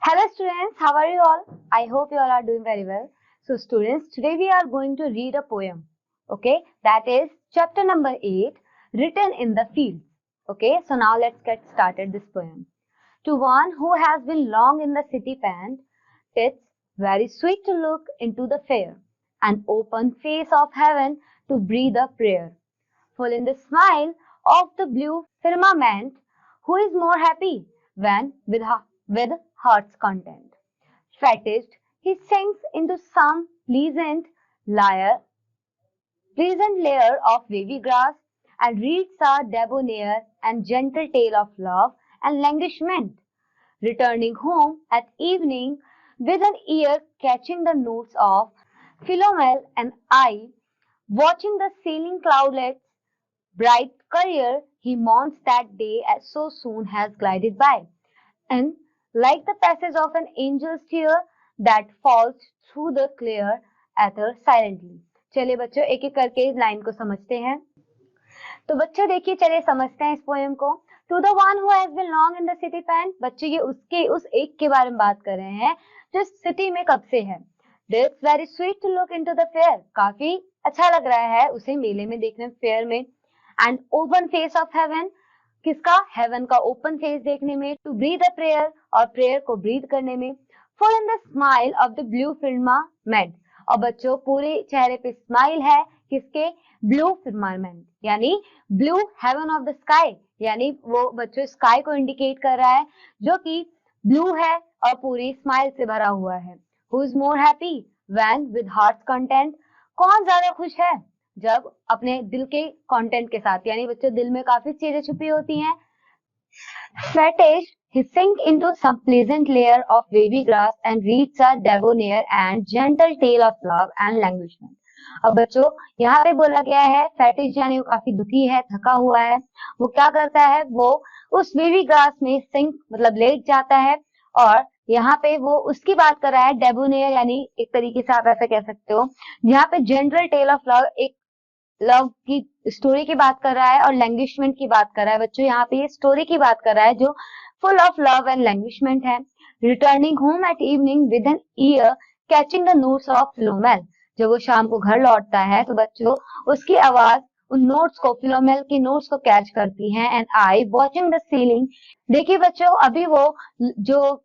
Hello students, how are you all? I hope you all are doing very well. So students, today we are going to read a poem. Okay, that is chapter number 8, Written in the Fields. Okay, so now let's get started this poem. To one who has been long in the city pent, it's very sweet to look into the fair and open face of heaven to breathe a prayer. Full in the smile of the blue firmament, who is more happy when with heart's content? Fetish, he sinks into some pleasant layer of wavy grass and reads a debonair and gentle tale of love and languishment, returning home at evening with an ear catching the notes of Philomel and eye watching the sailing cloudlets bright career, he mourns that day as so soon has glided by, and like the passage of an angel's tear that falls through the clear ether silently. चलिए बच्चों एक एक करके इस line को समझते हैं। तो बच्चों देखिए चलिए समझते हैं इस पोएम को। To the one who has been long in the city pent, बच्चों ये उसके उस एक के बारे में बात कर रहे हैं जो सिटी में कब से है। It's very sweet to look into the fair, काफी अच्छा लग रहा है उसे मेले में देखने फेयर में। And open face of heaven, किसका? हेवन का ओपन फेस देखने में। टू ब्रीथ अ प्रेयर, और प्रेयर को ब्रीथ करने में। Full in the smile of the blue firmament, और बच्चों पूरे चेहरे पे स्माइल है किसके? ब्लू फिर्मामेंट यानी blue heaven of the sky, यानी वो बच्चों स्काई को इंडिकेट कर रहा है जो कि ब्लू है और पूरी स्माइल से भरा हुआ है। Who is more happy when with heart content, कौन ज्यादा खुश है जब अपने दिल के कंटेंट के साथ, यानी बच्चों दिल में काफी चीजें छुपी होती हैं। Fetish, he sink into some pleasant layer of wavy grass and reads a debonair and gentle tale of love and languishment. अब बच्चों यहाँ पे बोला गया है फेटिश यानी वो काफी दुखी है, थका हुआ है। वो क्या करता है? वो उस वेवी ग्रास में सिंक मतलब लेट जाता है, और यहाँ पे वो उसकी बात कर रहा है। डेबोनेयर यानी एक तरीके से आप ऐसा कह सकते हो, यहाँ पे जनरल टेल ऑफ लव, एक लव की स्टोरी की बात कर रहा है और लैंग्विशमेंट की बात कर रहा है। बच्चों यहाँ पे ये स्टोरी की बात कर रहा है जो full of love and languishment है। Returning home at evening with an ear catching the notes of Philomel, जब वो शाम को घर लौटता है तो बच्चों उसकी आवाज उन नोट्स को, फिलोमेल की नोट्स को कैच करती है। And I watching the ceiling, देखिए बच्चों अभी वो जो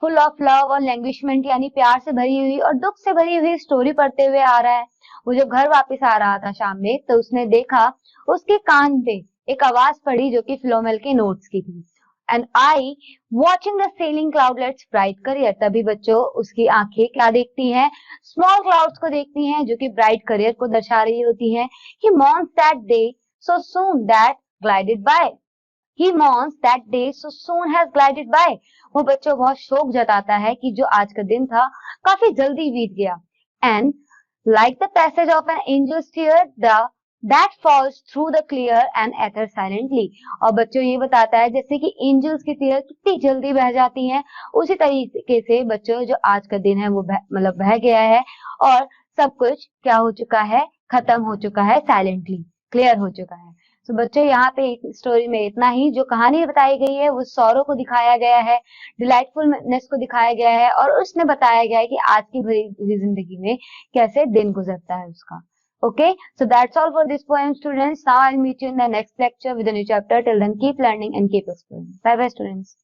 फुल ऑफ लव और लैंग्विशमेंट यानी प्यार से भरी हुई और दुख से भरी हुई स्टोरी पढ़ते हुए आ रहा है। वो जब घर वापस आ रहा था शाम में तो उसने देखा उसके कान पे एक आवाज पड़ी जो कि फिलोमेल के नोट्स की थी। And I watching the sailing cloudlets bright career, तभी बच्चों उसकी आंखें क्या देखती हैं? स्मॉल क्लाउड्स को देखती हैं जो कि ब्राइट करियर को दर्शा रही होती हैं। He mourns that day so soon that glided by, He mourns that day so soon has glided by. वो बच्चों बहुत शोक जताता है कि जो आज का दिन था काफी जल्दी बीत गया। And like the passage of an angel's tear, that falls through the clear and ether silently. और बच्चों ये बताता है जैसे कि एंजल्स की टीयर कितनी जल्दी बह जाती हैं, उसी तरीके से बच्चों जो आज का दिन है वो मतलब बह गया है और सब कुछ क्या हो चुका है? खत्म हो चुका है, साइलेंटली क्लियर हो चुका है। तो बच्चों यहाँ पे एक स्टोरी में इतना ही। जो कहानी बताई गई है वो सौरों को दिखाया गया है, डिलाइटफुलनेस को दिखाया गया है, और उसने बताया गया है कि आज की भरी हुई जिंदगी में कैसे दिन गुजरता है उसका। Okay, so that's all for this poem, students. Now I'll meet you in the next lecture with a new chapter. Till then, keep learning and keep exploring. Bye bye, students.